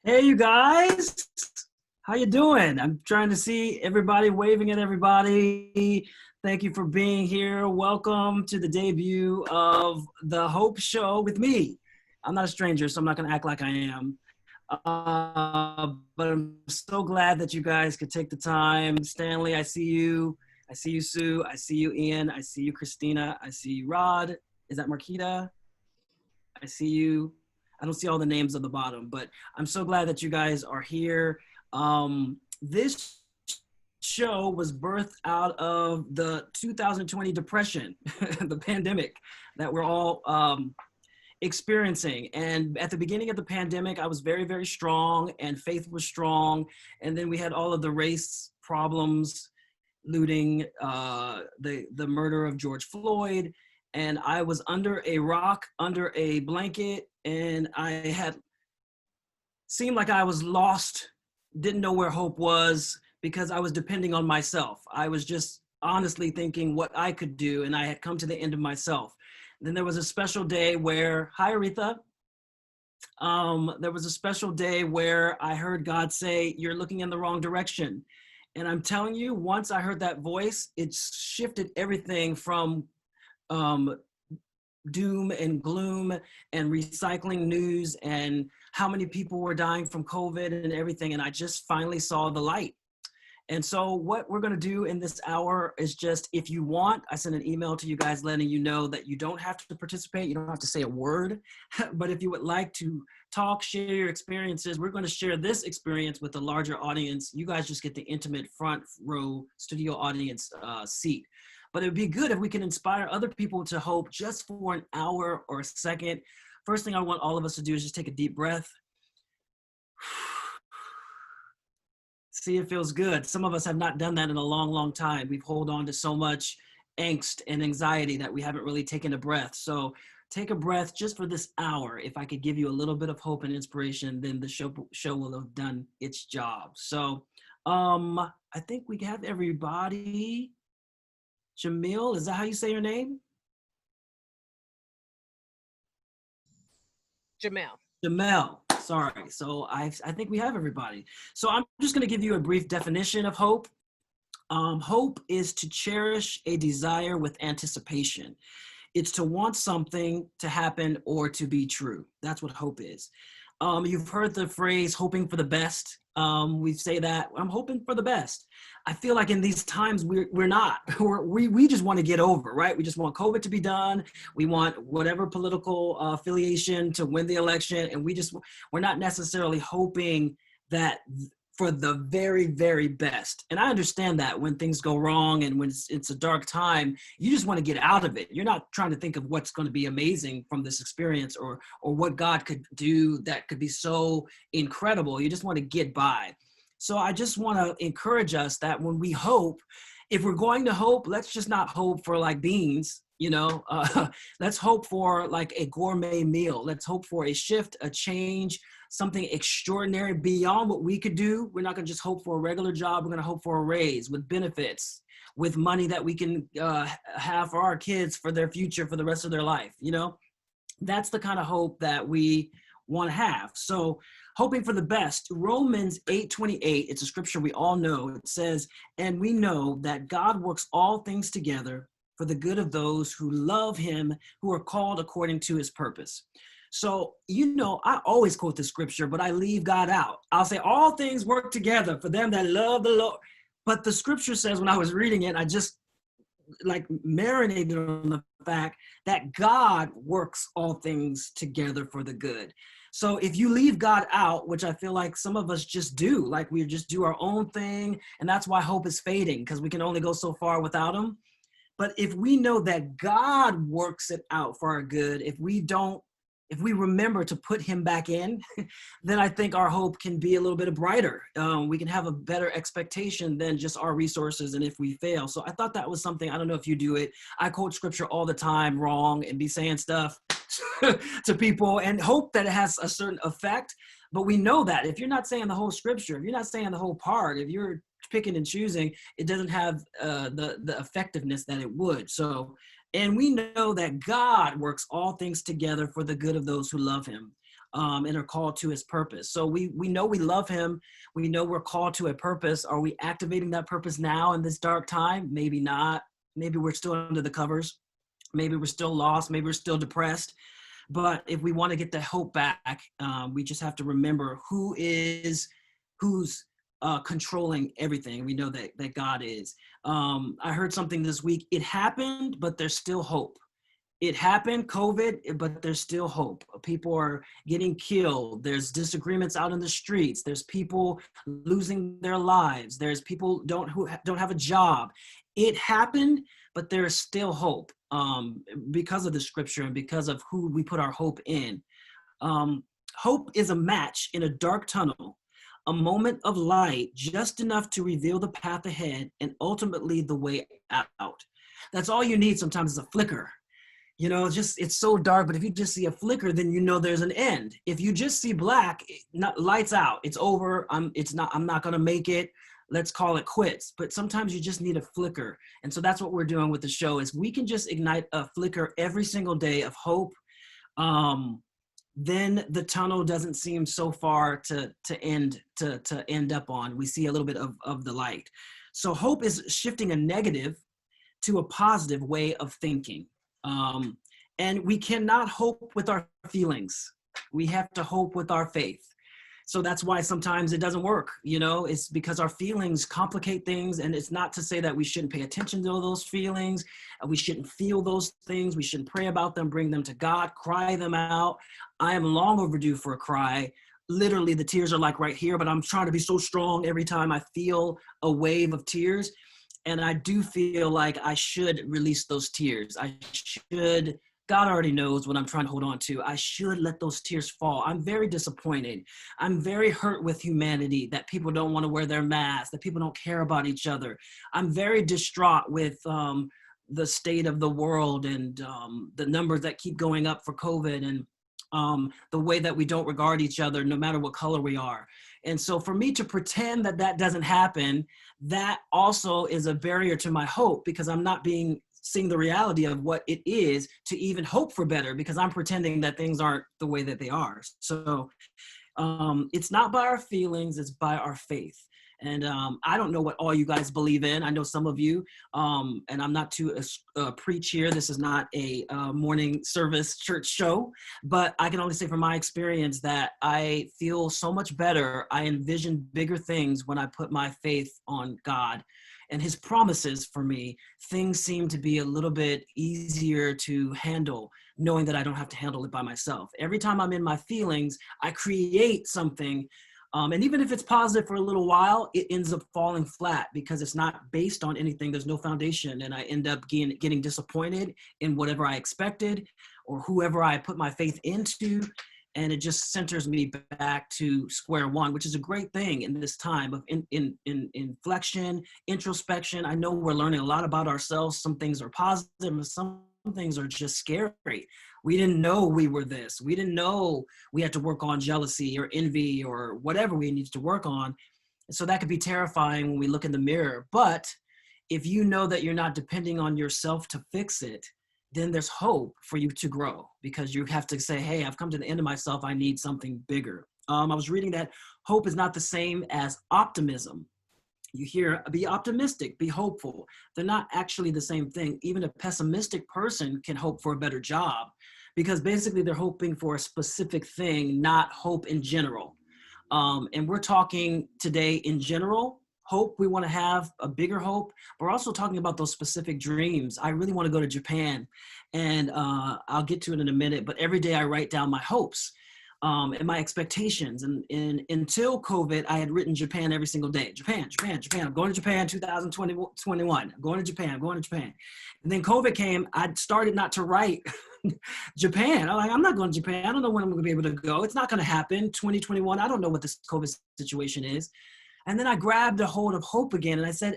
Hey, you guys, how you doing? I'm trying to see everybody waving at everybody. Thank you for being here. Welcome to the debut of the Hope Show with me. I'm not a stranger, so I'm not going to act like I am. But I'm so glad that you guys could take the time. Stanley, I see you. I see you, Sue. I see you, Ian. I see you, Christina. I see you, Rod. Is that Marquita? I see you. I don't see all the names on the bottom, but I'm so glad that you guys are here. This show was birthed out of the 2020 depression, the pandemic that we're all experiencing. And at the beginning of the pandemic, I was very, very strong and faith was strong. And then we had all of the race problems, looting, the murder of George Floyd. And I was under a rock, under a blanket, and I had seemed like I was lost, didn't know where hope was because I was depending on myself. I was just honestly thinking what I could do, and I had come to the end of myself. Then there was a special day where, hi Aretha, there was a special day where I heard God say, you're looking in the wrong direction. And I'm telling you, once I heard that voice, it shifted everything from doom and gloom and recycling news and how many people were dying from COVID and everything. And I just finally saw the light. And so what we're going to do in this hour is just, if you want, I sent an email to you guys letting you know that you don't have to participate. You don't have to say a word, but if you would like to talk, share your experiences, we're going to share this experience with a larger audience. You guys just get the intimate front row studio audience seat. But it would be good if we can inspire other people to hope just for an hour or a second. First thing I want all of us to do is just take a deep breath. See, it feels good. Some of us have not done that in a long, long time. We've held on to so much angst and anxiety that we haven't really taken a breath. So take a breath just for this hour. If I could give you a little bit of hope and inspiration, then the show will have done its job. So I think we have everybody. Jamil, is that how you say your name? Jamel, sorry. So I think we have everybody. So I'm just gonna give you a brief definition of hope. Hope is to cherish a desire with anticipation. It's to want something to happen or to be true. That's what hope is. You've heard the phrase hoping for the best. We say that, I'm hoping for the best. I feel like in these times we're not. We just want to get over, right? We just want COVID to be done. We want whatever political affiliation to win the election, and we're not necessarily hoping that for the very, very best. And I understand that when things go wrong and when it's a dark time, you just want to get out of it. You're not trying to think of what's going to be amazing from this experience or what God could do that could be so incredible. You just want to get by. So I just want to encourage us that when we hope, if we're going to hope, let's just not hope for like beans, let's hope for like a gourmet meal. Let's hope for a shift, a change, something extraordinary beyond what we could do. We're not going to just hope for a regular job. We're going to hope for a raise with benefits, with money that we can have for our kids, for their future, for the rest of their life. That's the kind of hope that we want to have. So hoping for the best. Romans 8:28, it's a scripture we all know. It says, and we know that God works all things together for the good of those who love him, who are called according to his purpose. So, I always quote the scripture, but I leave God out. I'll say all things work together for them that love the Lord. But the scripture says, when I was reading it, I just marinated on the fact that God works all things together for the good. So if you leave God out, which I feel like some of us just do, like we just do our own thing, and that's why hope is fading, because we can only go so far without him. But if we know that God works it out for our good, if we remember to put him back in, then I think our hope can be a little bit brighter. We can have a better expectation than just our resources and if we fail. So I thought that was something, I don't know if you do it. I quote scripture all the time wrong and be saying stuff to people and hope that it has a certain effect. But we know that if you're not saying the whole scripture, if you're not saying the whole part, if you're picking and choosing, it doesn't have the effectiveness that it would. So, and we know that God works all things together for the good of those who love him, and are called to his purpose. So we know we love him. We know we're called to a purpose. Are we activating that purpose now in this dark time? Maybe not. Maybe we're still under the covers. Maybe we're still lost. Maybe we're still depressed. But if we want to get the hope back, we just have to remember who's controlling everything. We know that God is. I heard something this week. It happened, but there's still hope. It happened, COVID, but there's still hope. People are getting killed. There's disagreements out in the streets. There's people losing their lives. There's people who don't have a job. It happened, but there's still hope, because of the scripture and because of who we put our hope in. Hope is a match in a dark tunnel, a moment of light, just enough to reveal the path ahead and ultimately the way out. That's all you need sometimes is a flicker. You know, it's so dark, but if you just see a flicker, then you know there's an end. If you just see black, lights out, it's over, I'm not gonna make it, let's call it quits. But sometimes you just need a flicker. And so that's what we're doing with the show, is we can just ignite a flicker every single day of hope. Then the tunnel doesn't seem so far to end up on. We see a little bit of the light. So hope is shifting a negative to a positive way of thinking. And we cannot hope with our feelings. We have to hope with our faith. So that's why sometimes it doesn't work, you know, it's because our feelings complicate things. And it's not to say that we shouldn't pay attention to those feelings. We shouldn't feel those things. We shouldn't pray about them, bring them to God, cry them out. I am long overdue for a cry. Literally, the tears are like right here, but I'm trying to be so strong every time I feel a wave of tears. And I do feel like I should release those tears. God already knows what I'm trying to hold on to. I should let those tears fall. I'm very disappointed. I'm very hurt with humanity, that people don't want to wear their masks, that people don't care about each other. I'm very distraught with the state of the world and the numbers that keep going up for COVID, and the way that we don't regard each other no matter what color we are. And so for me to pretend that doesn't happen, that also is a barrier to my hope, because I'm not seeing the reality of what it is to even hope for better, because I'm pretending that things aren't the way that they are. So it's not by our feelings, it's by our faith. And I don't know what all you guys believe in. I know some of you, and I'm not to preach here. This is not a morning service church show, but I can only say from my experience that I feel so much better. I envision bigger things when I put my faith on God and his promises for me. Things seem to be a little bit easier to handle, knowing that I don't have to handle it by myself. Every time I'm in my feelings, I create something. And even if it's positive for a little while, it ends up falling flat because it's not based on anything. There's no foundation. And I end up getting disappointed in whatever I expected or whoever I put my faith into. And it just centers me back to square one, which is a great thing in this time of inflection, introspection. I know we're learning a lot about ourselves. Some things are positive and some things are just scary. We didn't know we were this. We didn't know we had to work on jealousy or envy or whatever we needed to work on. And so that could be terrifying when we look in the mirror. But if you know that you're not depending on yourself to fix it, then there's hope for you to grow, because you have to say, hey, I've come to the end of myself. I need something bigger. I was reading that hope is not the same as optimism. You hear, be optimistic, be hopeful. They're not actually the same thing. Even a pessimistic person can hope for a better job, because basically they're hoping for a specific thing, not hope in general. And we're talking today in general. Hope, we want to have a bigger hope. We're also talking about those specific dreams. I really want to go to Japan, and I'll get to it in a minute, but every day I write down my hopes and my expectations. And until COVID, I had written Japan every single day. Japan. I'm going to Japan 2021. I'm going to Japan. And then COVID came, I started not to write Japan. I'm not going to Japan. I don't know when I'm going to be able to go. It's not going to happen. 2021, I don't know what this COVID situation is. And then I grabbed a hold of hope again, and I said,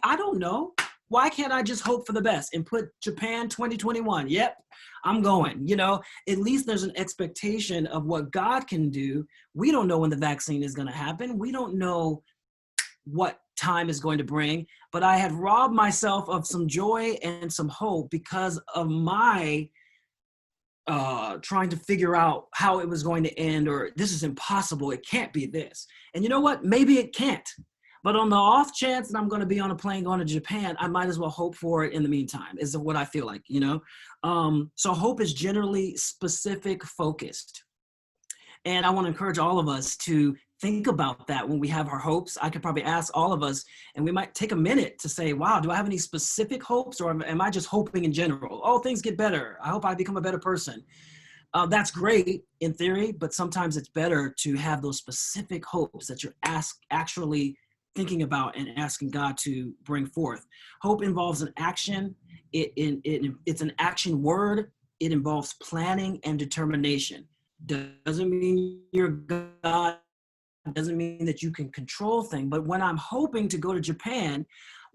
I don't know. Why can't I just hope for the best and put Japan 2021? Yep, I'm going. You know, at least there's an expectation of what God can do. We don't know when the vaccine is going to happen. We don't know what time is going to bring, but I had robbed myself of some joy and some hope because of my trying to figure out how it was going to end, or this is impossible, it can't be this. And you know what? Maybe it can't. But on the off chance that I'm going to be on a plane going to Japan, I might as well hope for it in the meantime, is what I feel like, you know? So hope is generally specific focused. And I want to encourage all of us to think about that when we have our hopes. I could probably ask all of us, and we might take a minute to say, wow, do I have any specific hopes, or am I just hoping in general? Oh, things get better. I hope I become a better person. That's great in theory, but sometimes it's better to have those specific hopes that you're actually thinking about and asking God to bring forth. Hope involves an action. It's an action word. It involves planning and determination. Doesn't mean you're God, doesn't mean that you can control things. But when I'm hoping to go to Japan,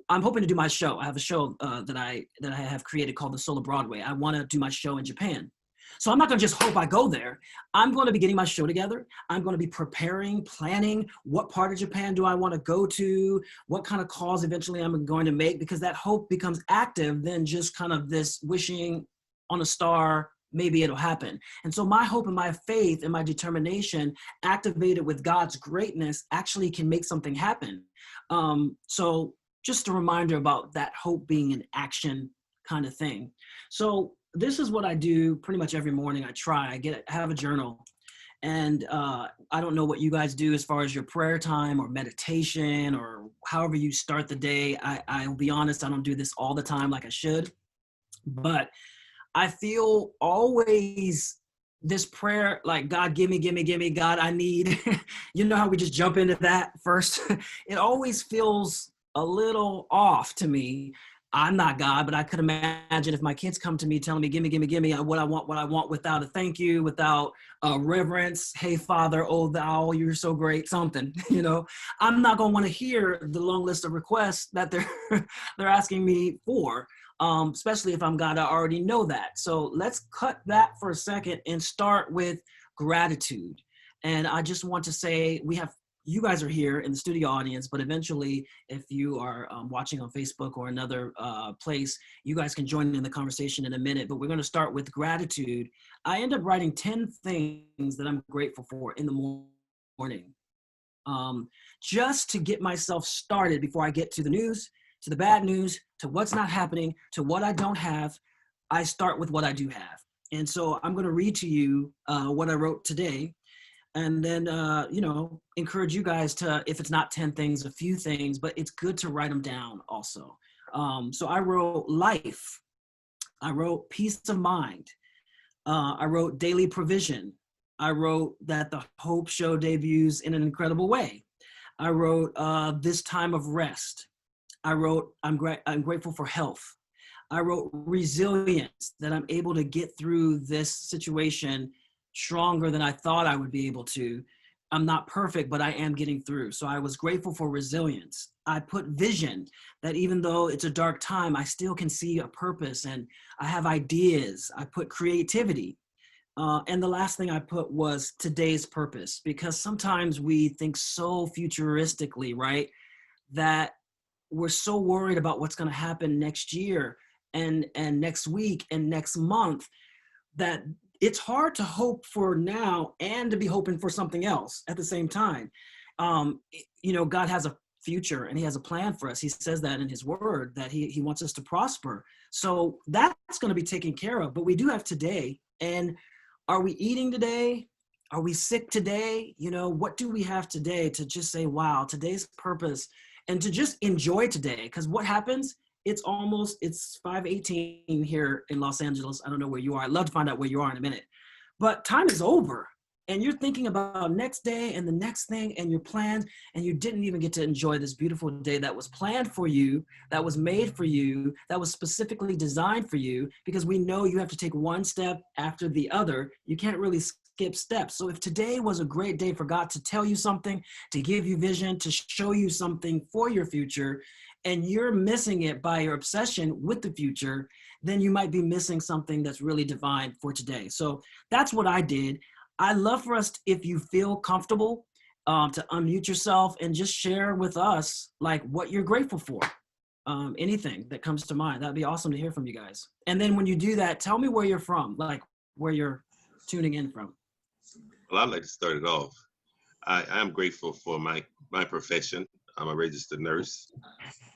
I'm hoping to do my show. I have a show that I have created called The Soul of Broadway. I want to do my show in Japan. So I'm not going to just hope I go there. I'm going to be getting my show together. I'm going to be preparing, planning what part of Japan do I want to go to, what kind of calls eventually I'm going to make, because that hope becomes active than just kind of this wishing on a star, maybe it'll happen. And so my hope and my faith and my determination activated with God's greatness actually can make something happen. So just a reminder about that hope being an action kind of thing. So this is what I do pretty much every morning. I have a journal, and I don't know what you guys do as far as your prayer time or meditation or however you start the day. I'll be honest, I don't do this all the time like I should, but I feel always this prayer, like, God, give me, God, I need, you know how we just jump into that first? It always feels a little off to me. I'm not God, but I could imagine if my kids come to me telling me, give me what I want without a thank you, without reverence. Hey, Father, oh, thou, you're so great, something, you know, I'm not going to want to hear the long list of requests that they're asking me for, especially if I'm God. I already know that. So let's cut that for a second and start with gratitude. And I just want to say, you guys are here in the studio audience, but eventually, if you are watching on Facebook or another place, you guys can join in the conversation in a minute, but we're going to start with gratitude. I end up writing 10 things that I'm grateful for in the morning, just to get myself started before I get to the news, to the bad news, to what's not happening, to what I don't have. I start with what I do have. And so I'm going to read to you what I wrote today. And then, encourage you guys to, if it's not 10 things, a few things, but it's good to write them down also. So I wrote life. I wrote peace of mind. I wrote daily provision. I wrote that the Hope Show debuts in an incredible way. I wrote this time of rest. I wrote I'm grateful for health. I wrote resilience, that I'm able to get through this situation stronger than I thought I would be able to. I'm not perfect, but I am getting through. So I was grateful for resilience. I put vision, that even though it's a dark time, I still can see a purpose and I have ideas. I put creativity. And the last thing I put was today's purpose, because sometimes we think so futuristically, right? That we're so worried about what's going to happen next year and next week and next month, that it's hard to hope for now and to be hoping for something else at the same time. God has a future and he has a plan for us. He says that in his word, that he wants us to prosper. So that's going to be taken care of, but we do have today. And are we eating today? Are we sick today? What do we have today to just say, wow, today's purpose, and to just enjoy today? Because what happens, it's 5:18 here in Los Angeles. I don't know where you are. I'd love to find out where you are in a minute. But time is over. And you're thinking about next day and the next thing and your plans, and you didn't even get to enjoy this beautiful day that was planned for you, that was made for you, that was specifically designed for you, because we know you have to take one step after the other. You can't really skip steps. So if today was a great day for God to tell you something, to give you vision, to show you something for your future, and you're missing it by your obsession with the future, then you might be missing something that's really divine for today. So that's what I did. I love for us, if you feel comfortable, to unmute yourself and just share with us like what you're grateful for. Anything that comes to mind. That'd be awesome to hear from you guys. And then when you do that, tell me where you're from, like where you're tuning in from. Well, I'd like to start it off. I'm grateful for my profession. I'm a registered nurse,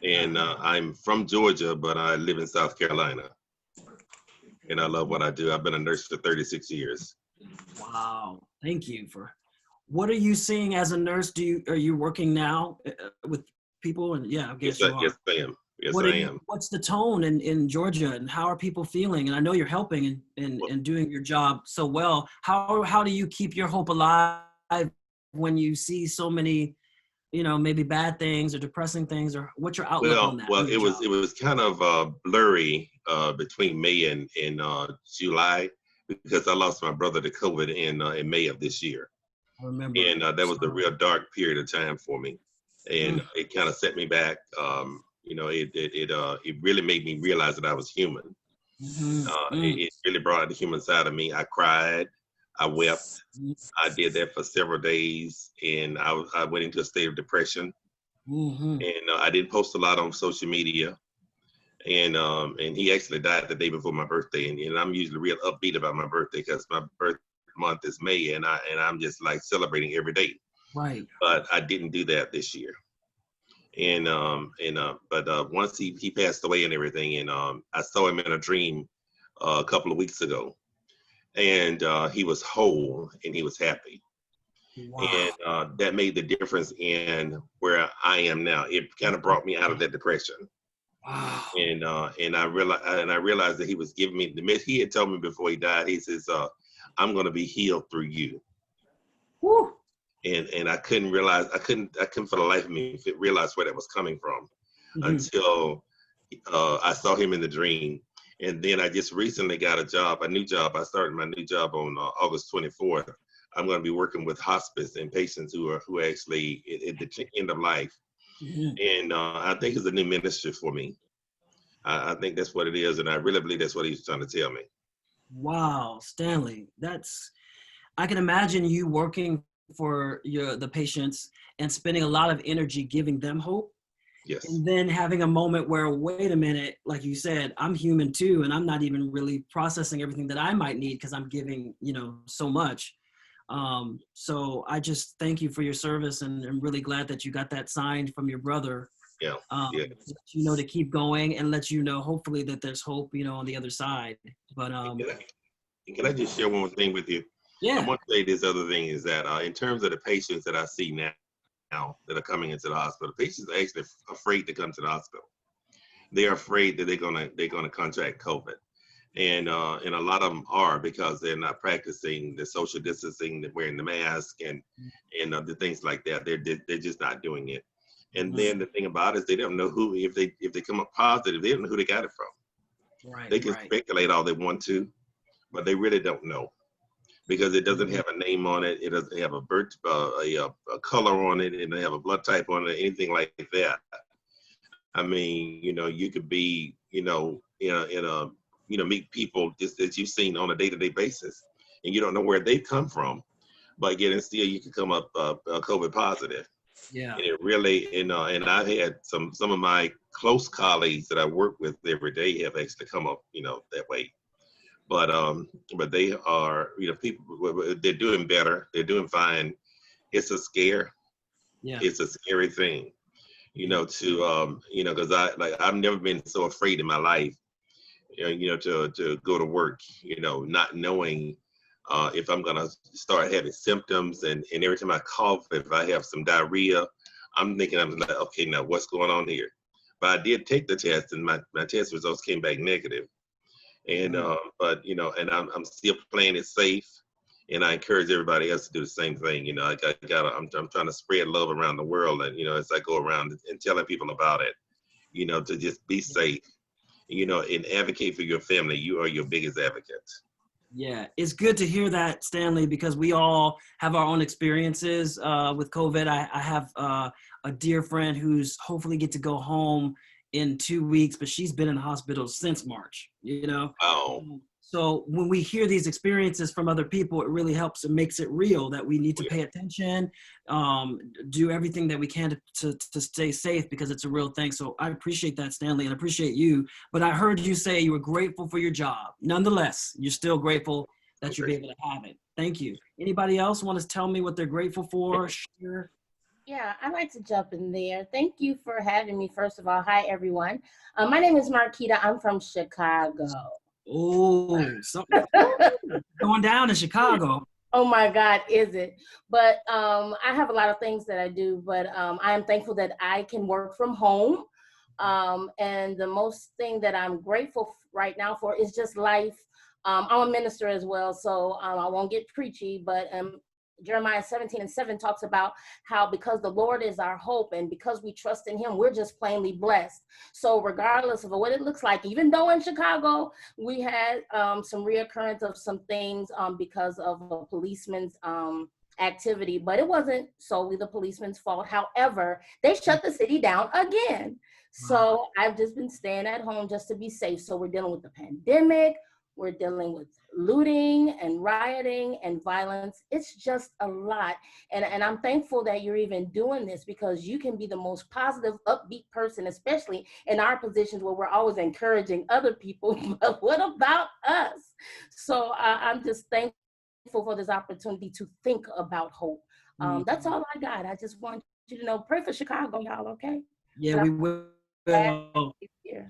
and I'm from Georgia, but I live in South Carolina, and I love what I do. I've been a nurse for 36 years. Wow. Thank you for, what are you seeing as a nurse? Are you working now with people? And yeah, I guess you are. Yes, I am. Yes, I am. What's the tone in Georgia, and how are people feeling? And I know you're helping and doing your job so well. How do you keep your hope alive when you see so many, maybe bad things or depressing things, or what's your outlook on that? Well, it was kind of blurry between May and July, because I lost my brother to COVID in May of this year. I remember. And that was a real dark period of time for me, and it kind of set me back. It really made me realize that I was human. It really brought out the human side of me. I cried, I wept. I did that for several days, and I went into a state of depression. And I didn't post a lot on social media. And he actually died the day before my birthday, and I'm usually real upbeat about my birthday because my birth month is May, and I'm just like celebrating every day. Right. But I didn't do that this year. But once he passed away and everything, and I saw him in a dream a couple of weeks ago, and he was whole and he was happy. Wow. And that made the difference in where I am now. It kind of brought me out of that depression. Wow. And I realized that he was giving me he had told me before he died, he says, I'm going to be healed through you. Woo. And I couldn't for the life of me realize where that was coming from until I saw him in the dream. And then I just recently got a new job. I started my new job on August 24th. I'm going to be working with hospice and patients who are actually at the end of life. And I think it's a new ministry for me. I think that's what it is. And I really believe that's what he's trying to tell me. Wow, Stanley, I can imagine you working for the patients and spending a lot of energy giving them hope. Yes. And then having a moment where, wait a minute, like you said, I'm human too, and I'm not even really processing everything that I might need because I'm giving, so much. So I just thank you for your service, and I'm really glad that you got that signed from your brother. Yeah. To keep going and let you know, hopefully, that there's hope, on the other side. But can I just share one more thing with you? Yeah. I want to say this other thing is that in terms of the patients that I see now that are coming into the hospital, patients are actually afraid to come to the hospital. They're afraid that they're gonna contract COVID, and a lot of them are, because they're not practicing the social distancing, they're wearing the mask and the things like that. They're just not doing it. And then the thing about it is they don't know who, if they come up positive, they don't know who they got it from. Right. They can speculate all they want to, but they really don't know, because it doesn't have a name on it. It doesn't have a color on it. It doesn't have a blood type on it, anything like that. I mean, you could be, meet people just that you've seen on a day-to-day basis, and you don't know where they come from, but yet and still you can come up COVID positive. Yeah. And it really, and I've had some of my close colleagues that I work with every day have actually come up, that way. But they are, people, they're doing better. They're doing fine. It's a scare. Yeah. It's a scary thing, because I've never been so afraid in my life, to go to work, not knowing if I'm going to start having symptoms. And every time I cough, if I have some diarrhea, I'm like, okay, now what's going on here? But I did take the test, and my test results came back negative. And and I'm still playing it safe, and I encourage everybody else to do the same thing. I'm trying to spread love around the world, and as I go around and telling people about it, to just be safe, and advocate for your family. You are your biggest advocate. Yeah, it's good to hear that, Stanley, because we all have our own experiences with COVID. I have a dear friend who's hopefully get to go home in 2 weeks, but she's been in the hospital since March, Wow. So when we hear these experiences from other people, it really helps. It makes it real that we need to pay attention, do everything that we can to stay safe, because it's a real thing. So I appreciate that, Stanley, and I appreciate you. But I heard you say you were grateful for your job. Nonetheless, you're still grateful that you'll be able to have it. Thank you. Anybody else want to tell me what they're grateful for? Share. Yeah, I'd like to jump in there. Thank you for having me. First of all, hi, everyone. My name is Marquita. I'm from Chicago. Oh, something going down in Chicago. Oh my God, is it? But I have a lot of things that I do, but I am thankful that I can work from home. And the most thing that I'm grateful right now for is just life. I'm a minister as well, so I won't get preachy, but Jeremiah 17:7 talks about how because the Lord is our hope and because we trust in him, we're just plainly blessed. So regardless of what it looks like, even though in Chicago we had some reoccurrence of some things because of a policeman's activity, but it wasn't solely the policeman's fault. However, they shut the city down again. So I've just been staying at home just to be safe. So we're dealing with the pandemic. We're dealing with looting and rioting and violence. It's just a lot. And I'm thankful that you're even doing this, because you can be the most positive, upbeat person, especially in our positions where we're always encouraging other people. But what about us? So I'm just thankful for this opportunity to think about hope. That's all I got. I just want you to know, pray for Chicago, y'all, okay? Yeah, we will.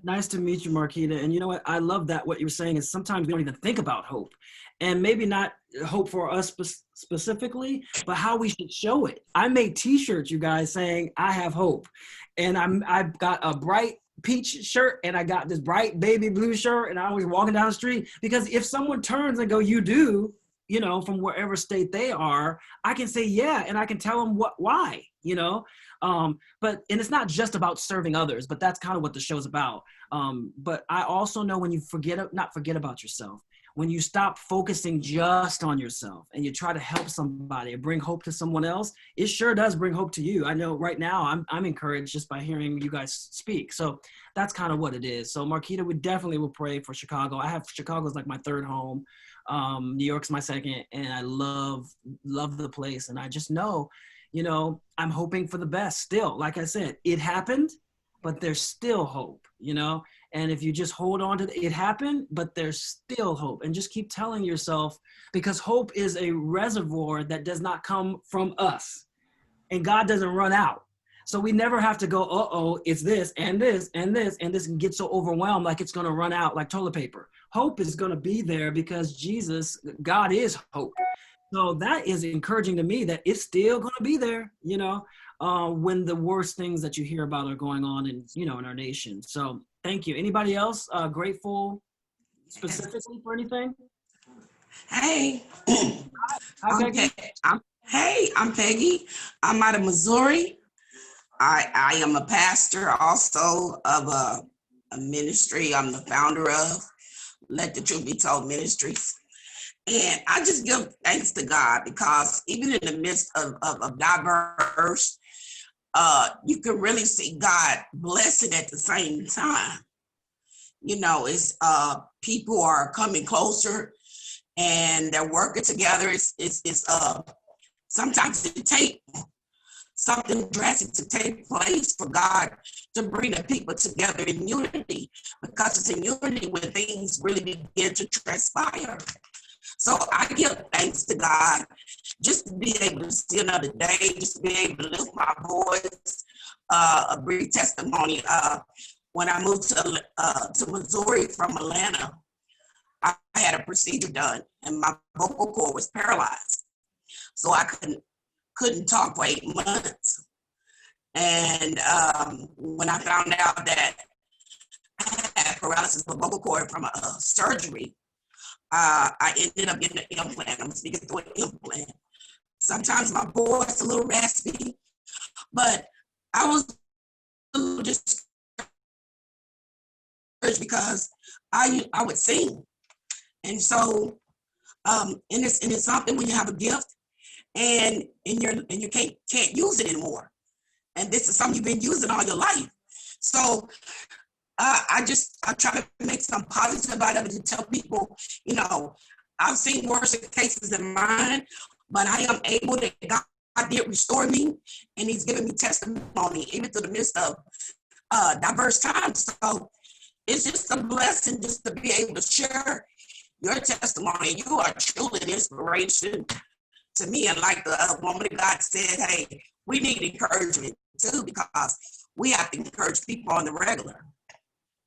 Nice to meet you, Marquita. And you know what? I love that what you were saying is sometimes we don't even think about hope, and maybe not hope for us specifically, but how we should show it. I made T-shirts, you guys, saying I have hope, and I've got a bright peach shirt and I got this bright baby blue shirt, and I was walking down the street, because if someone turns and go, you do, you know, from wherever state they are, I can say, yeah, and I can tell them why, you know. And it's not just about serving others, but that's kind of what the show's about. But I also know when you not forget about yourself, when you stop focusing just on yourself and you try to help somebody or bring hope to someone else, it sure does bring hope to you. I know right now I'm encouraged just by hearing you guys speak. So that's kind of what it is. So Marquita, we definitely will pray for Chicago. Chicago is like my third home. New York's my second, and I love the place. And I just know, you know, I'm hoping for the best still. Like I said, it happened, but there's still hope, you know? And if you just hold on to it happened, but there's still hope. And just keep telling yourself, because hope is a reservoir that does not come from us. And God doesn't run out. So we never have to go, uh-oh, it's this and this and this and this, and get so overwhelmed like it's going to run out like toilet paper. Hope is going to be there because God is hope. So that is encouraging to me that it's still going to be there, you know, when the worst things that you hear about are going on in our nation. So thank you. Anybody else grateful specifically for anything? Hey. Hi, Peggy. I'm Peggy. I'm out of Missouri. I am a pastor also of a ministry I'm the founder of, Let the Truth Be Told Ministries. And I just give thanks to God, because even in the midst of diverse, you can really see God blessing at the same time. You know, it's people are coming closer and they're working together. It's sometimes it takes something drastic to take place for God to bring the people together in unity, because it's in unity when things really begin to transpire. So I give thanks to God just to be able to see another day, just to be able to lift my voice. A brief testimony. When I moved to Missouri from Atlanta, I had a procedure done and my vocal cord was paralyzed. So I couldn't talk for 8 months. And when I found out that I had paralysis of the vocal cord from a surgery, I ended up getting an implant. I'm speaking through an implant. Sometimes my voice is a little raspy, but I was a little discouraged because I would sing. And so, and it's something when you have a gift and you can't use it anymore. And this is something you've been using all your life. So I try to make some positive out of it to tell people, you know, I've seen worse cases than mine, but I am able to, God did restore me, and he's given me testimony, even through the midst of diverse times. So it's just a blessing just to be able to share your testimony. You are truly an inspiration to me. And like the woman of God said, hey, we need encouragement too, because we have to encourage people on the regular.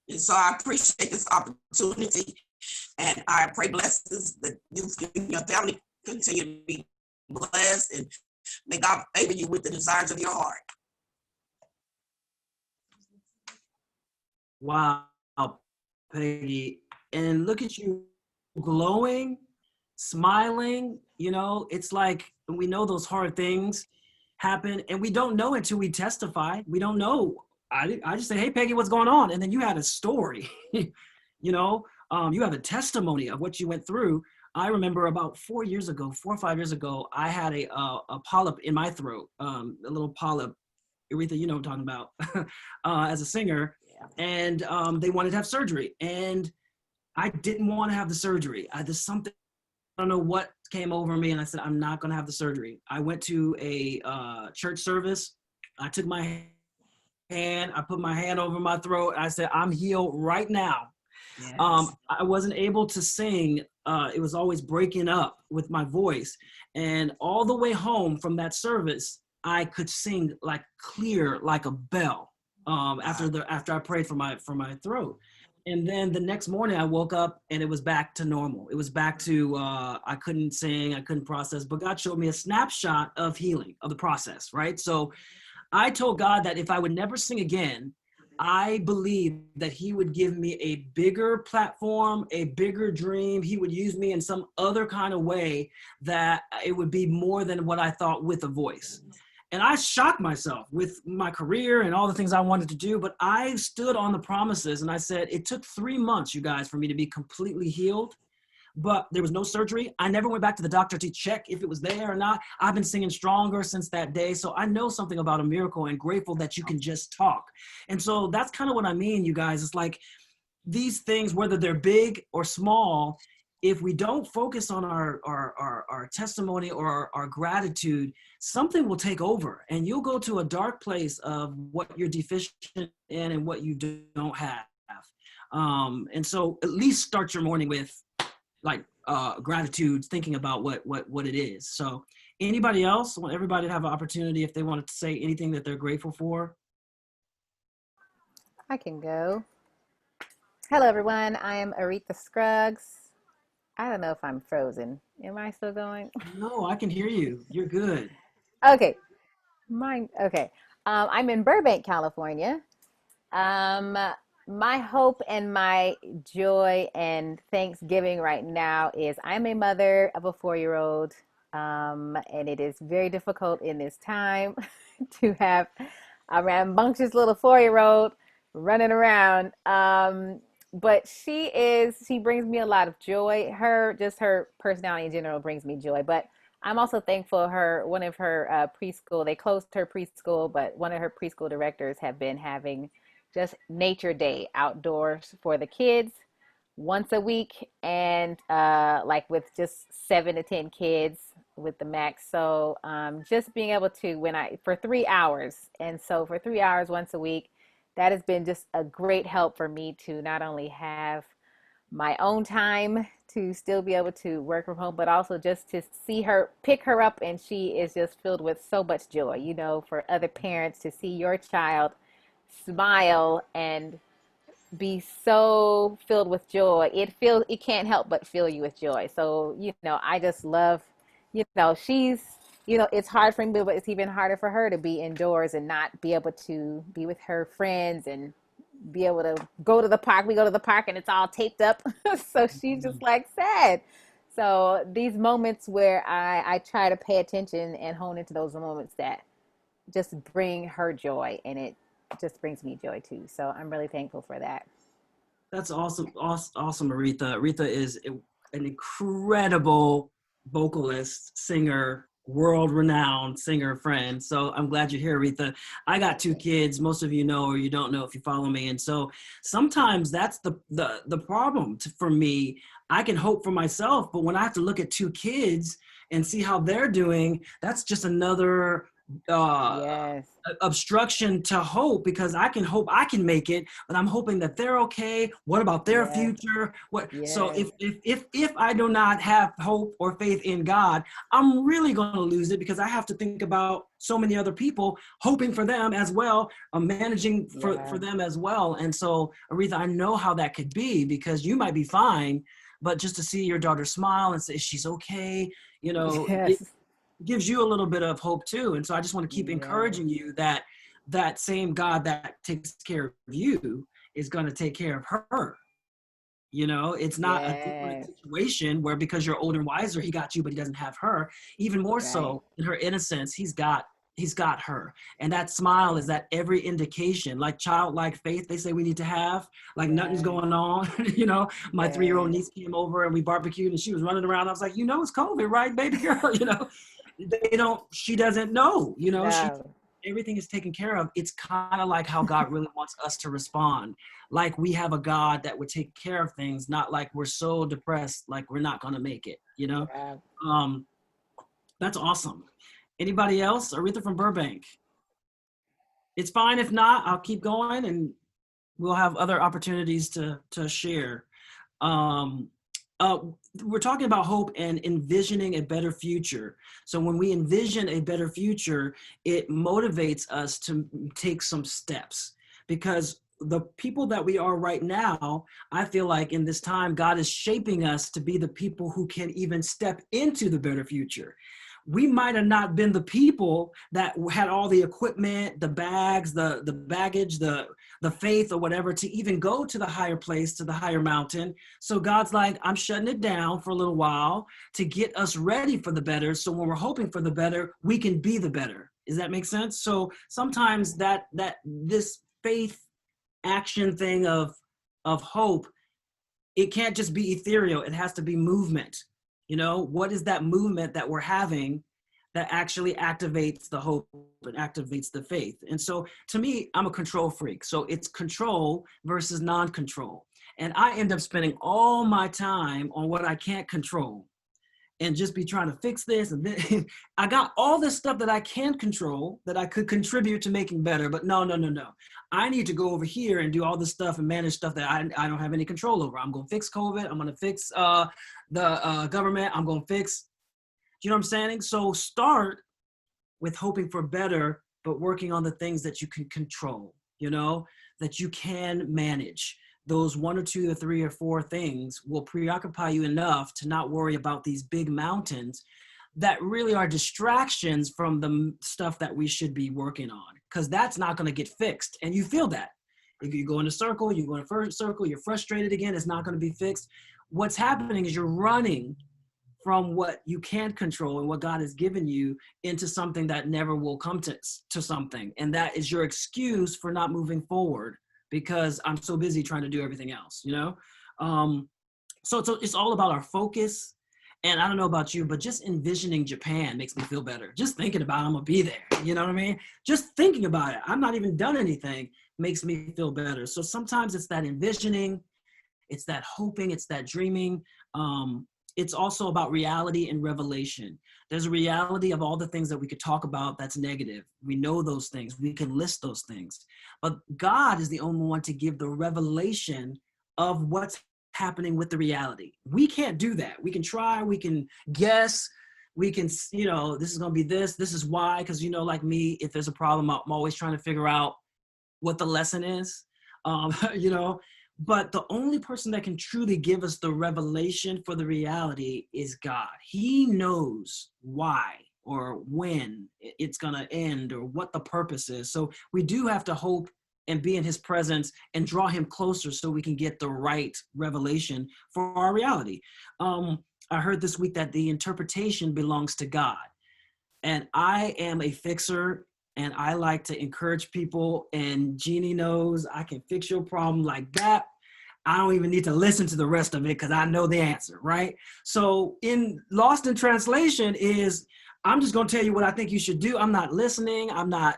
And so I appreciate this opportunity, and I pray blessings that you and your family continue to be blessed, and may God favor you with the desires of your heart. Wow, Peggy. And look at you glowing, smiling. You know, it's like we know those hard things happen and we don't know until we testify. We don't know. I just say, hey, Peggy, what's going on? And then you had a story, you know, you have a testimony of what you went through. I remember about 4 or 5 years ago, I had a polyp in my throat, a little polyp. Aretha, you know what I'm talking about, as a singer. And they wanted to have surgery. And I didn't want to have the surgery. There's something, I don't know what came over me. And I said, I'm not going to have the surgery. I went to a church service. I took my hand, I put my hand over my throat. I said, I'm healed right now. Yes. I wasn't able to sing. It was always breaking up with my voice. And all the way home from that service, I could sing like clear, like a bell. After I prayed for my throat. And then the next morning I woke up and it was back to normal. It was back to, I couldn't sing, I couldn't process, but God showed me a snapshot of healing, of the process, right? So I told God that if I would never sing again, I believe that he would give me a bigger platform, a bigger dream. He would use me in some other kind of way that it would be more than what I thought with a voice. And I shocked myself with my career and all the things I wanted to do, but I stood on the promises and I said, it took 3 months, you guys, for me to be completely healed, but there was no surgery. I never went back to the doctor to check if it was there or not. I've been singing stronger since that day. So I know something about a miracle and grateful that you can just talk. And so that's kind of what I mean, you guys. It's like these things, whether they're big or small, if we don't focus on our testimony or our gratitude, something will take over and you'll go to a dark place of what you're deficient in and what you don't have. And so at least start your morning with like gratitude, thinking about what it is. So anybody else? I want everybody to have an opportunity if they wanted to say anything that they're grateful for. I can go. Hello, everyone. I am Aretha Scruggs. I don't know if I'm frozen. Am I still going? No, I can hear you. You're good. Okay. Okay. I'm in Burbank, California. My hope and my joy and thanksgiving right now is I'm a mother of a 4-year-old, and it is very difficult in this time to have a rambunctious little 4-year-old running around. But she brings me a lot of joy. Her personality in general brings me joy. But I'm also thankful one of her preschool, they closed her preschool, but one of her preschool directors have been having just nature day outdoors for the kids once a week, and like with just 7 to 10 kids with the max. So just being able to, for 3 hours, and so for 3 hours once a week, that has been just a great help for me to not only have my own time to still be able to work from home, but also just to see her, pick her up, and she is just filled with so much joy. You know, for other parents to see your child smile and be so filled with joy, it can't help but fill you with joy. So, you know, I just love, you know, it's hard for me, but it's even harder for her to be indoors and not be able to be with her friends and be able to go to the park. We go to the park and it's all taped up. So she's just like sad. So these moments where I try to pay attention and hone into those moments that just bring her joy, and it just brings me joy too. So I'm really thankful for that. That's awesome, Aretha. Aretha is an incredible vocalist, singer, world-renowned singer friend. So I'm glad you're here, Aretha. I got 2 kids. Most of you know, or you don't know if you follow me. And so sometimes that's the problem for me. I can hope for myself, but when I have to look at 2 kids and see how they're doing, that's just another Yes. obstruction to hope, because I can hope I can make it, but I'm hoping that they're okay. What about their Yes. future? What? So Yes. if I do not have hope or faith in God, I'm really going to lose it, because I have to think about so many other people, hoping for them as well, managing for them as well. And so, Aretha, I know how that could be, because you might be fine, but just to see your daughter smile and say she's okay, you know, Yes. gives you a little bit of hope too. And so I just want to keep encouraging you that that same God that takes care of you is going to take care of her. You know, it's not a different Yes. situation where because you're older and wiser, he got you, but he doesn't have her. Even more Right. so in her innocence, he's got her. And that smile is that every indication, like childlike faith, they say we need to have, like nothing's going on. You know, my 3-year-old niece came over and we barbecued and she was running around. I was like, you know, it's COVID, right, baby girl? You know, she doesn't know, you know, No. everything is taken care of. It's kind of like how God really wants us to respond. Like we have a God that would take care of things, not like we're so depressed, like we're not going to make it, you know? Yeah. That's awesome. Anybody else? Aretha from Burbank. It's fine if not, I'll keep going and we'll have other opportunities to share. Um, we're talking about hope and envisioning a better future. So when we envision a better future, it motivates us to take some steps, because the people that we are right now, I feel like in this time, God is shaping us to be the people who can even step into the better future. We might have not been the people that had all the equipment, the bags, the baggage, the faith or whatever to even go to the higher place, to the higher mountain. So God's like, I'm shutting it down for a little while to get us ready for the better. So when we're hoping for the better, we can be the better. Does that make sense? So sometimes that this faith action thing of hope, it can't just be ethereal. It has to be movement. You know, what is that movement that we're having that actually activates the hope and activates the faith? And so to me, I'm a control freak. So it's control versus non-control. And I end up spending all my time on what I can't control and just be trying to fix this. And then I got all this stuff that I can control that I could contribute to making better, but no. I need to go over here and do all this stuff and manage stuff that I don't have any control over. I'm going to fix COVID. I'm going to fix the government. I'm going to fix, you know what I'm saying? So start with hoping for better, but working on the things that you can control, you know, that you can manage. Those 1 or 2 or 3 or 4 things will preoccupy you enough to not worry about these big mountains that really are distractions from the stuff that we should be working on, because that's not going to get fixed. And you feel that. If you go in a circle, you go in a first circle, you're frustrated again, it's not going to be fixed. What's happening is you're running from what you can't control and what God has given you into something that never will come to something. And that is your excuse for not moving forward, because I'm so busy trying to do everything else, you know? So it's all about our focus. And I don't know about you, but just envisioning Japan makes me feel better. Just thinking about it, I'm gonna be there, you know what I mean? Just thinking about it, I'm not even done anything, makes me feel better. So sometimes it's that envisioning, it's that hoping, it's that dreaming. It's also about reality and revelation. There's a reality of all the things that we could talk about that's negative. We know those things. We can list those things. But God is the only one to give the revelation of what's happening with the reality. We can't do that. We can try, we can guess, we can, you know, this is going to be this is why, because, you know, like me, if there's a problem, I'm always trying to figure out what the lesson is, you know. But the only person that can truly give us the revelation for the reality is God. He knows why or when it's going to end or what the purpose is. So we do have to hope and be in his presence and draw him closer so we can get the right revelation for our reality. I heard this week that the interpretation belongs to God. And I am a fixer, and I like to encourage people, and Jeannie knows I can fix your problem like that. I don't even need to listen to the rest of it because I know the answer, right? So in lost in translation is, I'm just going to tell you what I think you should do. I'm not listening. I'm not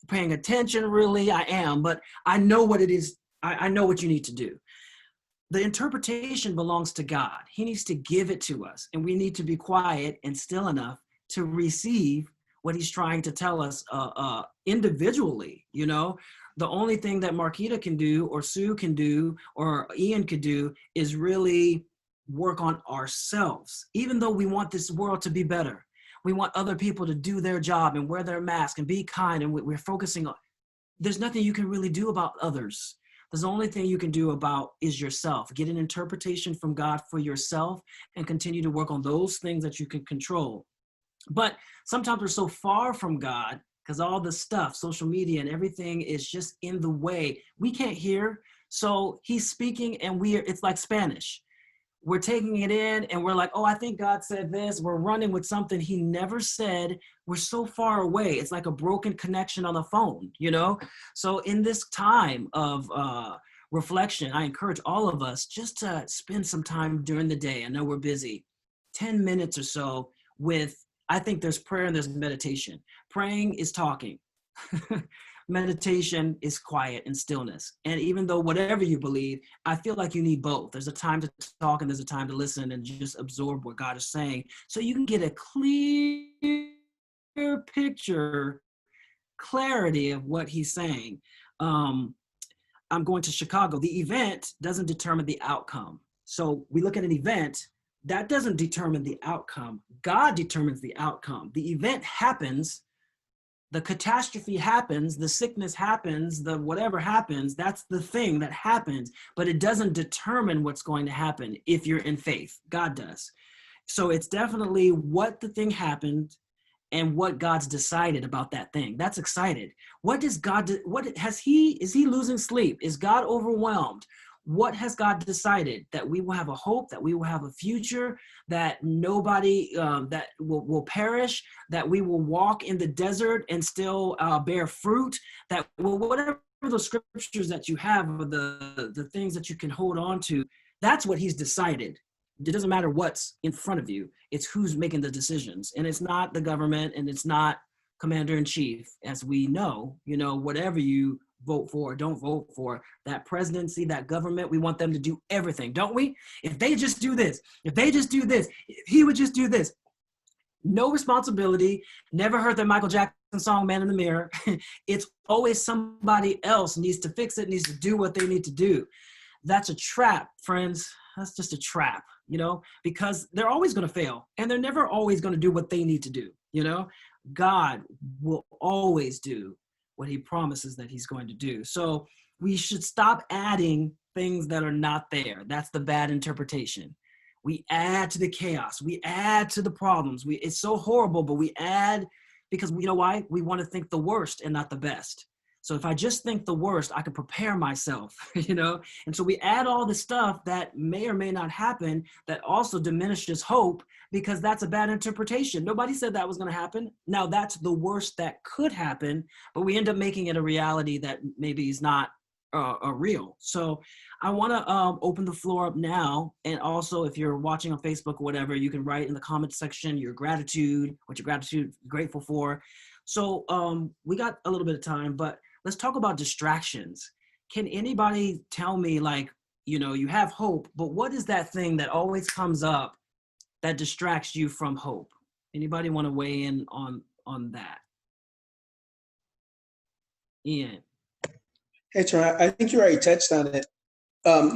paying attention, really. I am, but I know what it is. I know what you need to do. The interpretation belongs to God. He needs to give it to us, and we need to be quiet and still enough to receive what he's trying to tell us individually. You know, the only thing that Marquita can do, or Sue can do, or Ian could do is really work on ourselves. Even though we want this world to be better, we want other people to do their job and wear their mask and be kind, and we're focusing on, there's nothing you can really do about others. There's the only thing you can do about is yourself. Get an interpretation from God for yourself and continue to work on those things that you can control. But sometimes we're so far from God because all the stuff, social media and everything is just in the way. We can't hear. So he's speaking and it's like Spanish. We're taking it in and we're like, oh, I think God said this. We're running with something he never said. We're so far away. It's like a broken connection on the phone, you know? So in this time of reflection, I encourage all of us just to spend some time during the day. I know we're busy, 10 minutes or so with, I think there's prayer and there's meditation. Praying is talking. Meditation is quiet and stillness. And even though whatever you believe, I feel like you need both. There's a time to talk and there's a time to listen and just absorb what God is saying so you can get a clear picture, clarity of what he's saying. I'm going to Chicago. The event doesn't determine the outcome. So we look at an event, that doesn't determine the outcome. God determines the outcome. The event happens, the catastrophe happens, the sickness happens, the whatever happens, that's the thing that happens, but it doesn't determine what's going to happen if you're in faith. God does. So it's definitely what the thing happened and what God's decided about that thing. That's excited. What does God do? Is he losing sleep? Is God overwhelmed? What has God decided? That we will have a hope, that we will have a future, that nobody that will perish, that we will walk in the desert and still bear fruit, that whatever the scriptures that you have, or the things that you can hold on to, that's what he's decided. It doesn't matter what's in front of you. It's who's making the decisions. And it's not the government and it's not commander-in-chief. As we know, whatever you vote for or don't vote for, that presidency, that government, we want them to do everything, don't we? If they just do this, if they just do this, if he would just do this. No responsibility. Never heard that Michael Jackson song, Man in the Mirror. It's always somebody else needs to fix it, needs to do what they need to do. That's a trap, friends. That's just a trap, because they're always going to fail and they're never always going to do what they need to do. God will always do what he promises that he's going to do. So we should stop adding things that are not there. That's the bad interpretation. We add to the chaos. We add to the problems. It's so horrible, but we add because you know why? We want to think the worst and not the best. So if I just think the worst, I can prepare myself, And so we add all the stuff that may or may not happen that also diminishes hope because that's a bad interpretation. Nobody said that was going to happen. Now that's the worst that could happen, but we end up making it a reality that maybe is not real. So I want to open the floor up now. And also if you're watching on Facebook or whatever, you can write in the comment section your gratitude, what you're grateful for. So we got a little bit of time, but let's talk about distractions. Can anybody tell me, you have hope, but what is that thing that always comes up that distracts you from hope? Anybody want to weigh in on that? Ian. Hey, Terron, I think you already touched on it.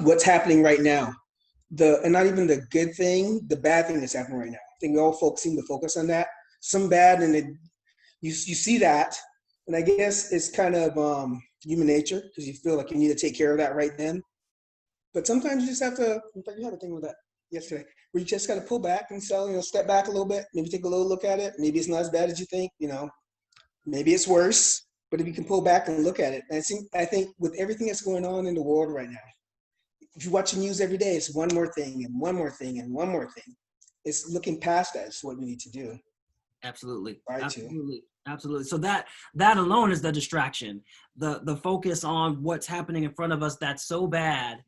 What's happening right now, and not even the good thing, the bad thing that's happening right now. I think we all folks seem to focus on that. Some bad, and you see that. And I guess it's kind of human nature because you feel like you need to take care of that right then. But sometimes you just have to, in fact, you had a thing with that yesterday, where you just got to pull back and step back a little bit, maybe take a little look at it. Maybe it's not as bad as you think, maybe it's worse, but if you can pull back and look at it. And I think with everything that's going on in the world right now, if you watch the news every day, it's one more thing and one more thing and one more thing. It's looking past that is what we need to do. Absolutely. Right, absolutely. Absolutely. So that alone is the distraction, the focus on what's happening in front of us. That's so bad.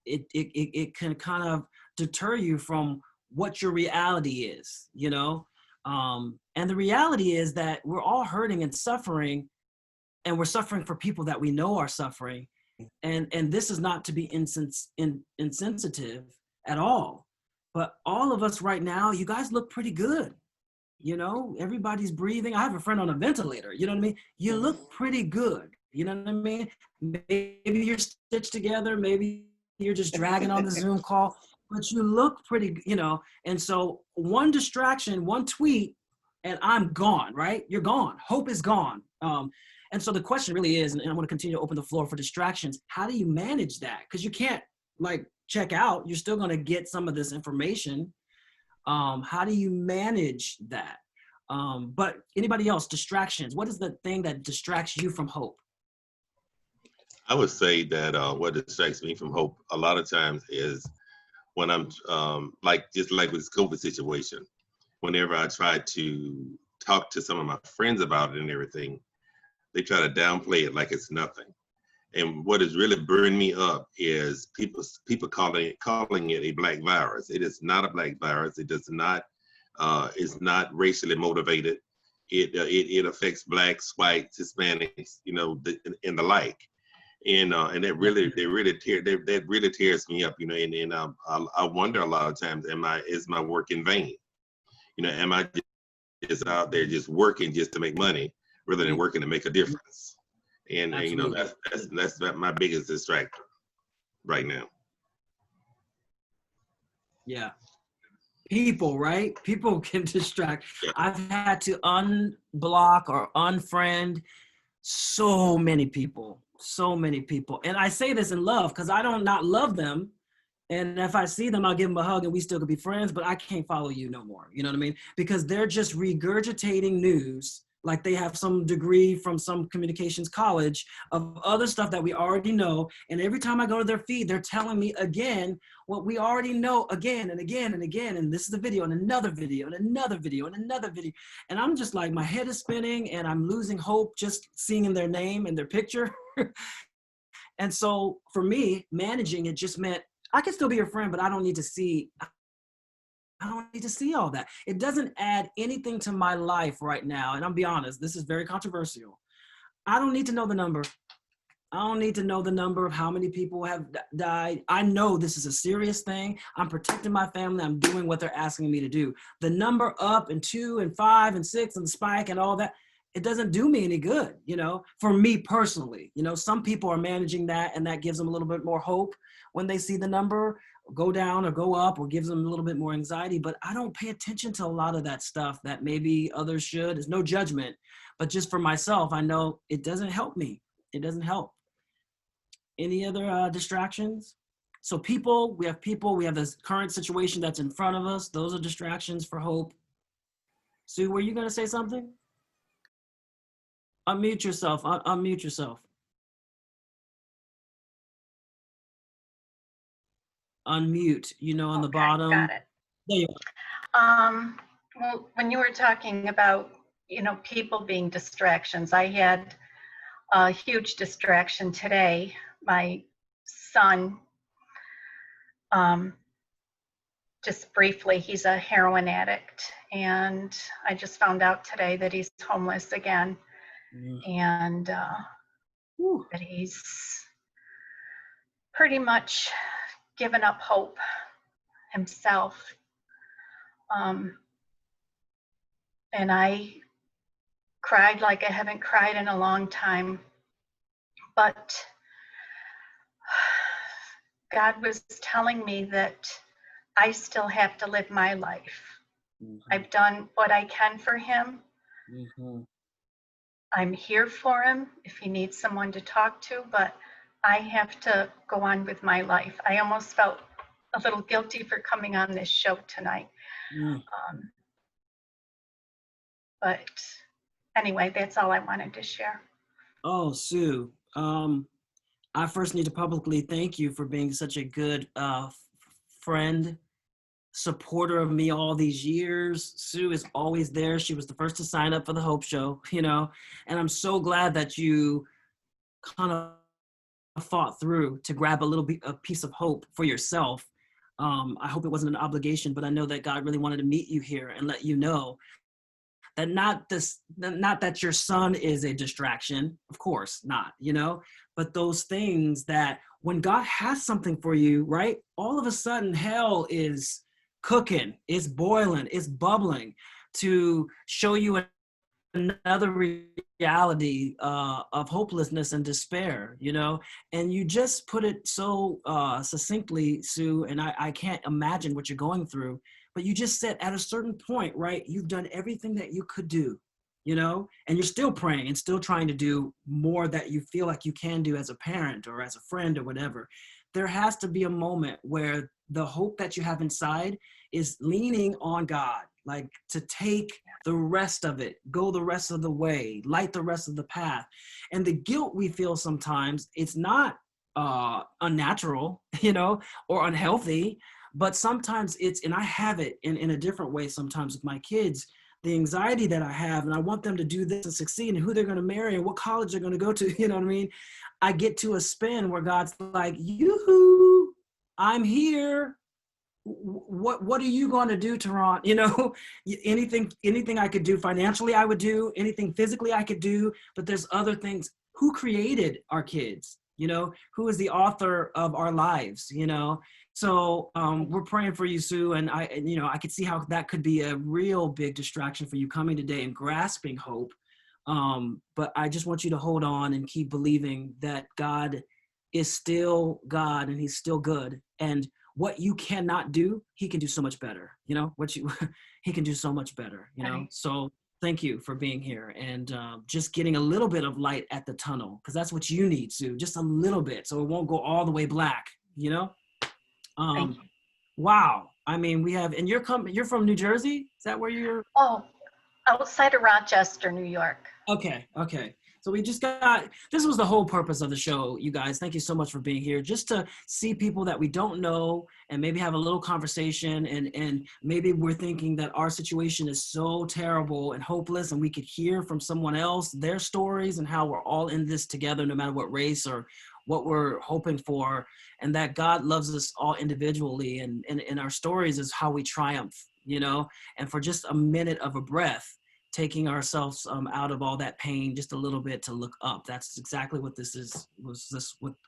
it can kind of deter you from what your reality is, you know? And the reality is that we're all hurting and suffering, and we're suffering for people that we know are suffering. And this is not to be insensitive at all. But all of us right now, you guys look pretty good. You know, everybody's breathing. I have a friend on a ventilator, you know what I mean? You look pretty good, you know what I mean? Maybe you're stitched together, maybe you're just dragging on the Zoom call, but you look pretty, you know? And so one distraction, one tweet, and I'm gone, right? You're gone. Hope is gone. And so the question really is, and I want to continue to open the floor for distractions, how do you manage that? Because you can't like check out, you're still going to get some of this information. How do you manage that? But anybody else, distractions, what is the thing that distracts you from hope? I would say that what distracts me from hope a lot of times is when I'm just like with this COVID situation, whenever I try to talk to some of my friends about it and everything, they try to downplay it like it's nothing. And what has really burned me up is people calling it a black virus. It is not a black virus. It does not is not racially motivated. It affects blacks, whites, Hispanics, you know, and the like. And that really tears me up, you know. And I wonder a lot of times, is my work in vain? You know, am I just out there just working just to make money rather than working to make a difference? And you know, that's my biggest distractor right now. Yeah. People, right? People can distract. Yeah. I've had to unblock or unfriend so many people. And I say this in love because I don't not love them. And if I see them, I'll give them a hug and we still could be friends, but I can't follow you no more. You know what I mean? Because they're just regurgitating news like they have some degree from some communications college of other stuff that we already know. And every time I go to their feed, they're telling me again what we already know again and again and again. And this is the video and another video and another video and another video. And I'm just like, my head is spinning and I'm losing hope just seeing their name and their picture. And so for me, managing it just meant I can still be your friend, but I don't need to see all that. It doesn't add anything to my life right now. And I'll be honest, this is very controversial. I don't need to know the number. I don't need to know the number of how many people have died. I know this is a serious thing. I'm protecting my family. I'm doing what they're asking me to do. The number up and 2 and 5 and 6 and the spike and all that, it doesn't do me any good, you know, for me personally. You know, some people are managing that and that gives them a little bit more hope when they see the number go down or go up or gives them a little bit more anxiety. But I don't pay attention to a lot of that stuff that maybe others should. There's no judgment, but just for myself, I know it doesn't help me. It doesn't help. Any other distractions? So we have this current situation that's in front of us. Those are distractions for hope. Sue, were you gonna say something? Unmute yourself, unmute yourself. Unmute, you know, on the bottom. Got it. There you are. Well, when you were talking about, you know, people being distractions, I had a huge distraction today. My son, just briefly, he's a heroin addict, and I just found out today that he's homeless again, and that he's pretty much given up hope himself. And I cried like I haven't cried in a long time, but God was telling me that I still have to live my life. I've done what I can for him. I'm here for him if he needs someone to talk to, but I have to go on with my life. I almost felt a little guilty for coming on this show tonight. But anyway, that's all I wanted to share. Oh, Sue, I first need to publicly thank you for being such a good friend, supporter of me all these years. Sue is always there. She was the first to sign up for the Hope Show, you know, and I'm so glad that you kind of thought through to grab a piece of hope for yourself. I hope it wasn't an obligation, but I know that God really wanted to meet you here and let you know that not that your son is a distraction, of course not, but those things that when God has something for you, right, all of a sudden hell is cooking, it's boiling, it's bubbling to show you another reality of hopelessness and despair, and you just put it so succinctly, Sue, and I can't imagine what you're going through, but you just said at a certain point, right, you've done everything that you could do, and you're still praying and still trying to do more that you feel like you can do as a parent or as a friend or whatever. There has to be a moment where the hope that you have inside is leaning on God, like to take the rest of it, go the rest of the way, light the rest of the path. And the guilt we feel sometimes, it's not unnatural, or unhealthy, but sometimes it's, and I have it in a different way sometimes with my kids, the anxiety that I have, and I want them to do this and succeed and who they're going to marry and what college they're going to go to, you know what I mean? I get to a spin where God's like, yoo-hoo, I'm here. What are you going to do, Terron? Anything I could do financially, I would do. Anything physically I could do. But there's other things. Who created our kids? Who is the author of our lives? So we're praying for you, Sue, and I could see how that could be a real big distraction for you coming today and grasping hope. But I just want you to hold on and keep believing that God is still God and he's still good. And what you cannot do, he can do so much better. He can do so much better, Right. So thank you for being here and just getting a little bit of light at the tunnel, because that's what you need, Sue, just a little bit, so it won't go all the way black, Thank you. Wow. I mean, we have, and you're from New Jersey? Is that where you're? Oh, outside of Rochester, New York. Okay. So we just this was the whole purpose of the show, you guys. Thank you so much for being here, just to see people that we don't know and maybe have a little conversation, and maybe we're thinking that our situation is so terrible and hopeless, and we could hear from someone else their stories and how we're all in this together, no matter what race or what we're hoping for, and that God loves us all individually, and our stories is how we triumph, and for just a minute of a breath, taking ourselves out of all that pain just a little bit to look up. That's exactly what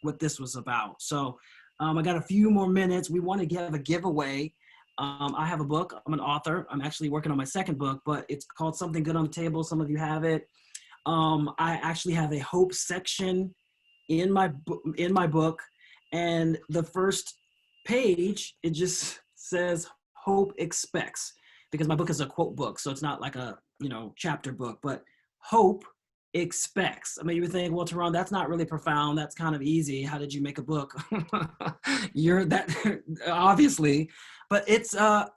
what this was about. So I got a few more minutes. We want to give a giveaway. I have a book. I'm an author. I'm actually working on my second book, but it's called Something Good on the Table. Some of you have it. I actually have a hope section in my book, and the first page, it just says hope expects, because my book is a quote book, so it's not like a chapter book, but hope expects. I mean, you would think, well, Terron, that's not really profound, that's kind of easy, how did you make a book? You're that obviously, but it's a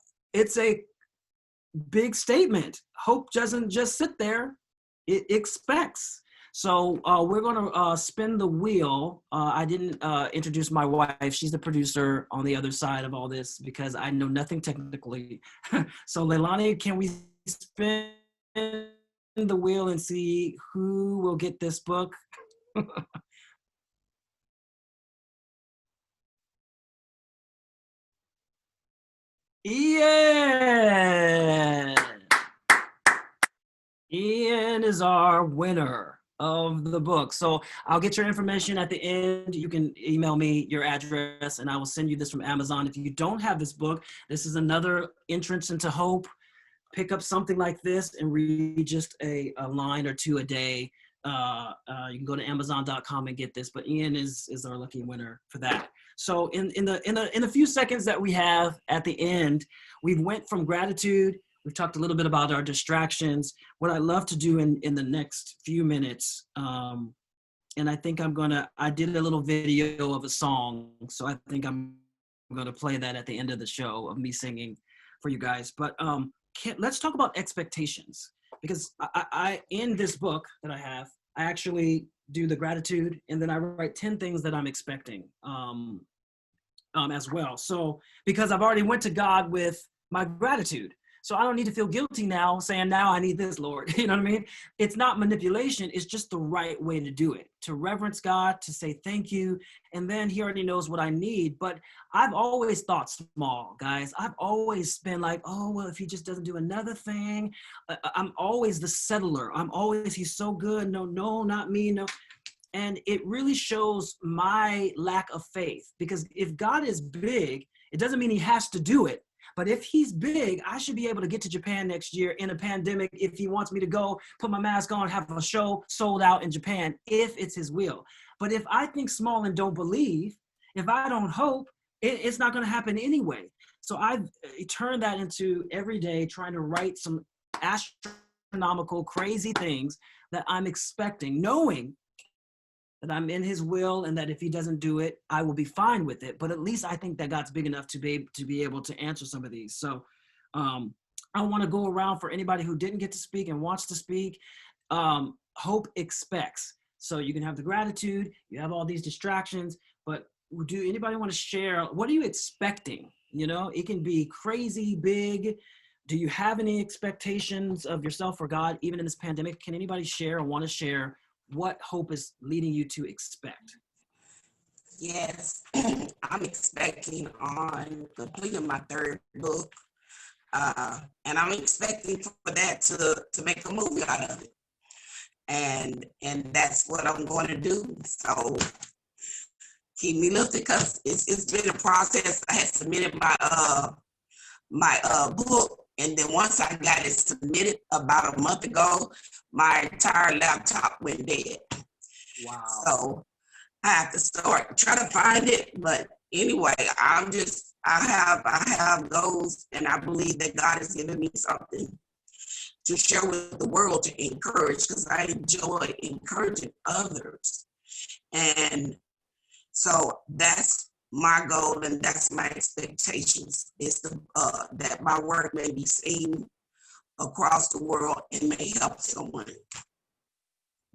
big statement. Hope doesn't just sit there, it expects. So we're going to spin the wheel. I didn't introduce my wife. She's the producer on the other side of all this, because I know nothing technically. So Leilani, can we spin the wheel and see who will get this book? Ian! Ian is our winner of the book. So I'll get your information at the end. You can email me your address and I will send you this from Amazon. If you don't have this book, this is another entrance into hope. Pick up something like this and read just a line or two a day. You can go to Amazon.com and get this, but Ian is our lucky winner for that. So in the few seconds that we have at the end, we've went from gratitude. We've talked a little bit about our distractions. What I love to do in the next few minutes, and I think I did a little video of a song, so I think I'm gonna play that at the end of the show of me singing for you guys. But let's talk about expectations, because I in this book that I have, I actually do the gratitude, and then I write 10 things that I'm expecting as well. So because I've already went to God with my gratitude. So I don't need to feel guilty now saying, now I need this, Lord. You know what I mean? It's not manipulation. It's just the right way to do it, to reverence God, to say thank you. And then he already knows what I need. But I've always thought small, guys. I've always been like, oh, well, if he just doesn't do another thing, I'm always the settler. I'm always, he's so good. No, not me. No. And it really shows my lack of faith, because if God is big, it doesn't mean he has to do it. But if he's big, I should be able to get to Japan next year in a pandemic. If he wants me to go, put my mask on, have a show sold out in Japan, if it's his will. But if I think small and don't believe, if I don't hope, it's not going to happen anyway. So I've turned that into every day trying to write some astronomical, crazy things that I'm expecting, knowing that I'm in his will, and that if he doesn't do it, I will be fine with it. But at least I think that God's big enough to be able to answer some of these. So I want to go around for anybody who didn't get to speak and wants to speak. Hope expects. So you can have the gratitude, you have all these distractions, but do anybody want to share? What are you expecting? You know, it can be crazy big. Do you have any expectations of yourself or God, even in this pandemic? Can anybody share or want to share what hope is leading you to expect? Yes, I'm expecting on completing my third book, and I'm expecting for that to make a movie out of it, and that's what I'm going to do. So keep me lifted, because it's been a process. I had submitted my book, and then once I got it submitted about a month ago, my entire laptop went dead. Wow. So I have to start trying to find it. But anyway, I have goals, and I believe that God has given me something to share with the world, to encourage, because I enjoy encouraging others. And so that's my goal, and that's my expectations, is that my work may be seen across the world and may help someone.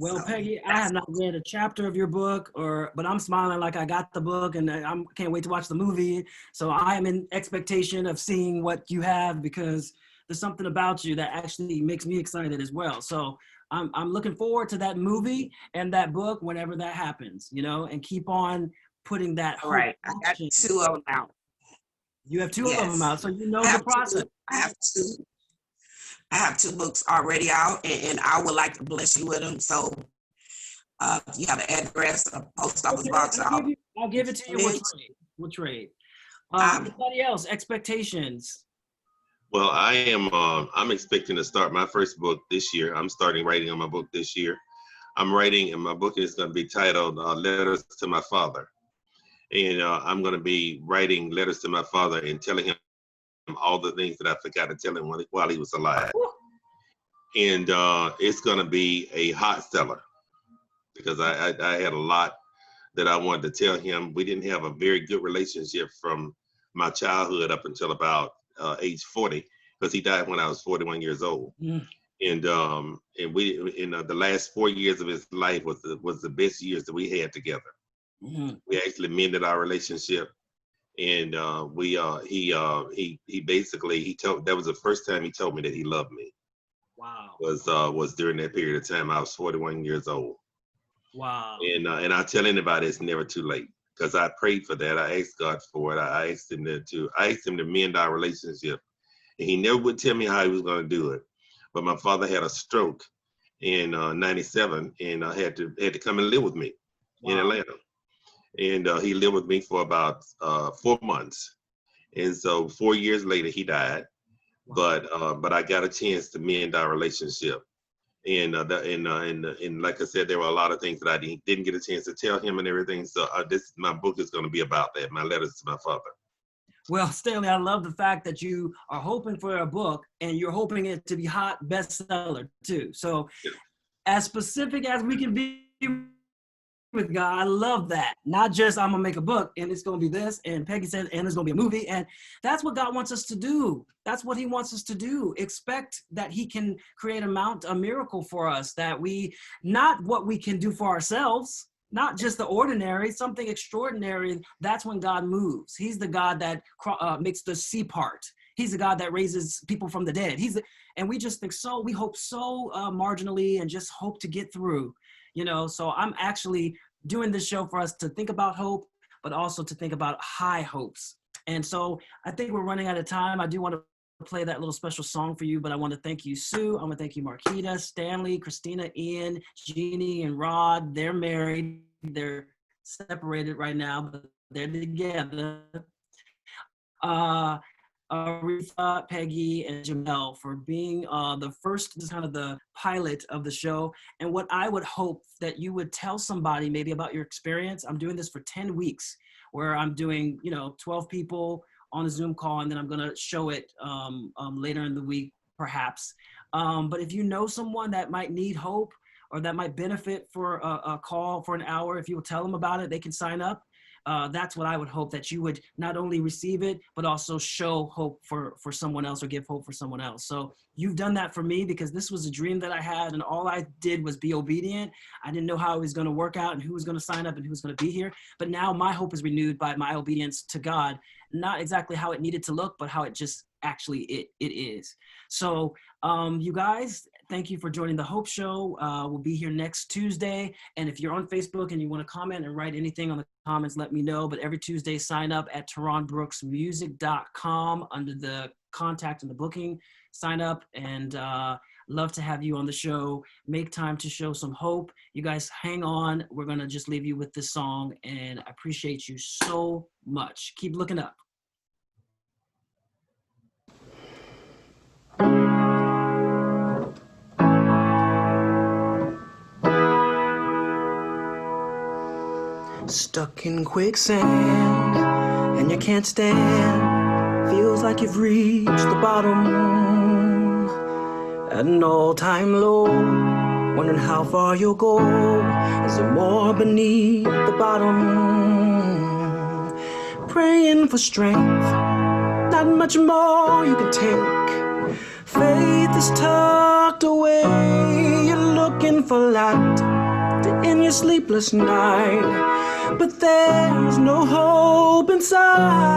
Well, Peggy, I have not read a chapter of your book, but I'm smiling like I got the book, and I can't wait to watch the movie. So I am in expectation of seeing what you have, because there's something about you that actually makes me excited as well. So I'm looking forward to that movie and that book whenever that happens, you know, and keep on putting that hope. Right. I got 2 of them out. You have 2 of them out, so you know the process. I have 2 books already out, and I would like to bless you with them. So if you have an address, a post office box, I'll give it to you. We'll trade. Anybody else? Expectations? Well, I'm expecting to start my first book this year. I'm starting writing on my book this year. I'm writing, and my book is going to be titled Letters to My Father. And I'm going to be writing letters to my father and telling him all the things that I forgot to tell him while he was alive. And it's going to be a hot seller, because I had a lot that I wanted to tell him. We didn't have a very good relationship from my childhood up until about age 40, because he died when I was 41 years old. Mm. And we, the last 4 years of his life was the best years that we had together. Mm-hmm. We actually mended our relationship, and he basically told, that was the first time he told me that he loved me. Wow. Was during that period of time. I was 41 years old. Wow. And I tell anybody it's never too late, because I prayed for that. I asked God for it. I asked him to mend our relationship, and he never would tell me how he was going to do it. But my father had a stroke in '97, and had to come and live with me. Wow. In Atlanta. And he lived with me for about 4 months. And so 4 years later, he died. Wow. But I got a chance to mend our relationship. And like I said, there were a lot of things that I didn't get a chance to tell him and everything. So my book is going to be about that, my letters to my father. Well, Stanley, I love the fact that you are hoping for a book, and you're hoping it to be hot bestseller too. So yeah. As specific as we can be with God, I love that. Not just I'm gonna make a book and it's gonna be this, and Peggy said, and it's gonna be a movie, and that's what God wants us to do. That's what he wants us to do. Expect that he can create a miracle for us, that not what we can do for ourselves, not just the ordinary, something extraordinary. That's when God moves. He's the God that makes the sea part. He's a God that raises people from the dead. And we just think so, we hope so marginally and just hope to get through, you know? So I'm actually doing this show for us to think about hope, but also to think about high hopes. And so I think we're running out of time. I do want to play that little special song for you, but I want to thank you, Sue. I want to thank you, Marquita, Stanley, Christina, Ian, Jeannie, and Rod. They're married. They're separated right now, but they're together. Aretha, Peggy, and Jamel for being the first, kind of the pilot of the show. And what I would hope that you would tell somebody maybe about your experience. I'm doing this for 10 weeks where I'm doing, 12 people on a Zoom call, and then I'm gonna show it later in the week, perhaps. But if you know someone that might need hope or that might benefit for a call for an hour, if you will tell them about it, they can sign up. That's what I would hope, that you would not only receive it, but also show hope for someone else or give hope for someone else. So you've done that for me, because this was a dream that I had, and all I did was be obedient. I didn't know how it was going to work out and who was going to sign up and who was going to be here. But now my hope is renewed by my obedience to God, not exactly how it needed to look, but how it just actually it is. So you guys, thank you for joining the Hope Show. We'll be here next Tuesday. And if you're on Facebook and you want to comment and write anything on the comments, let me know. But every Tuesday, sign up at terronbrooksmusic.com under the contact and the booking. Sign up, and love to have you on the show. Make time to show some hope. You guys hang on. We're going to just leave you with this song, and I appreciate you so much. Keep looking up. Stuck in quicksand, and you can't stand. Feels like you've reached the bottom. At an all-time low, wondering how far you'll go. Is there more beneath the bottom? Praying for strength, not much more you can take. Faith is tucked away. You're looking for light in your sleepless night, but there's no hope inside.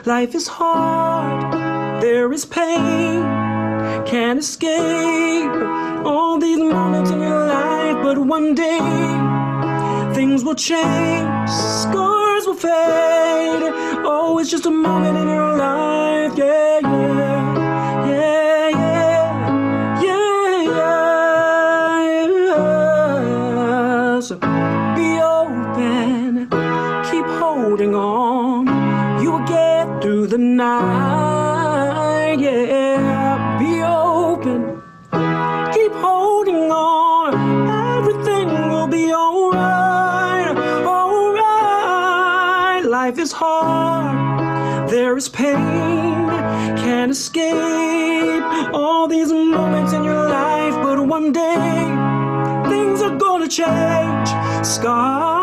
Life is hard, there is pain, can't escape all these moments in your life. But one day things will change, scars will fade. Oh, it's just a moment in your life. Yeah, yeah, yeah, yeah, yeah, yeah. So be open, keep holding on. You will get through the night. Yeah, be open, keep holding on. Everything will be alright, alright. Life is hard, there is pain, can't escape all these moments in your life. But one day things are gonna change. Scars